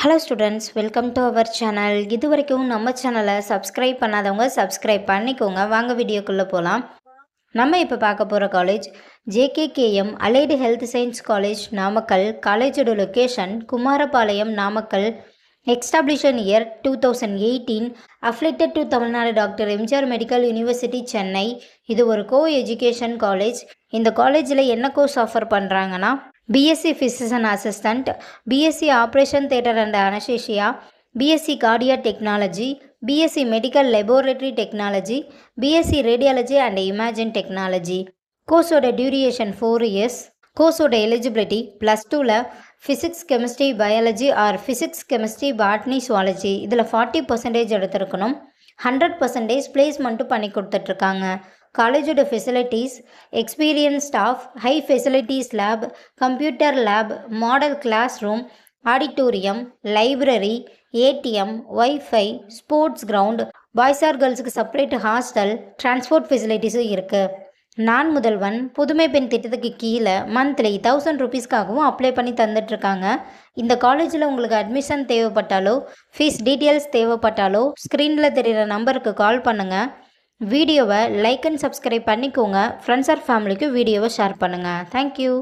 Hello students, welcome to our channel. இது வரைக்கும் நம்ம சேனலை சப்ஸ்கிரைப் பண்ணாதவங்க சப்ஸ்கிரைப் பண்ணிக்கோங்க. வாங்க வீடியோக்குள்ளே போகலாம். நம்ம இப்போ பார்க்க போகிற college JKKM allied health science college Namakkal. காலேஜோட location Kumarapalayam Namakkal. எக்ஸ்டாப்ளிஷன் year 2018. Affiliated to Tamil Nadu doctor MGR medical university Chennai. இது ஒரு கோ எஜுகேஷன் காலேஜ். இந்த காலேஜில் என்ன கோர்ஸ் ஆஃபர் பண்ணுறாங்கன்னா BSc Physician Assistant, BSc Operation Theatre and Anesthesia, BSc Cardiac Technology, BSc Medical Laboratory Technology, BSc Radiology and Imaging Technology. கோர்ஸோட duration 4 years. கோர்ஸோட eligibility +2ல் physics chemistry biology or physics chemistry botany zoology இதில் 40% எடுத்திருக்கணும். 100% பிளேஸ்மெண்ட்டும் பண்ணி கொடுத்துட்ருக்காங்க. காலேஜோட facilities experience staff, high facilities lab, computer lab, model classroom, auditorium, library, ATM, WiFi, sports ground, boys or கேர்ள்ஸுக்கு செப்பரேட் ஹாஸ்டல், டிரான்ஸ்போர்ட் ஃபெசிலிட்டிஸும் இருக்குது. நான் முதல்வன் புதுமை பெண் திட்டத்துக்கு கீழே மந்த்லி 1000 ரூபீஸ்க்காகவும் அப்ளை பண்ணி தந்துட்டுருக்காங்க. இந்த காலேஜில் உங்களுக்கு அட்மிஷன் தேவைப்பட்டாலோ ஃபீஸ் டீட்டெயில்ஸ் தேவைப்பட்டாலோ ஸ்க்ரீனில் தெரிகிற நம்பருக்கு கால் பண்ணுங்கள். வீடியோவை லைக் அண்ட் சப்ஸ்கிரைப் பண்ணிக்கோங்க. ஃப்ரெண்ட்ஸ் ஆர் ஃபேமிலிக்கு வீடியோவை ஷேர் பண்ணுங்கள். தேங்க்யூ.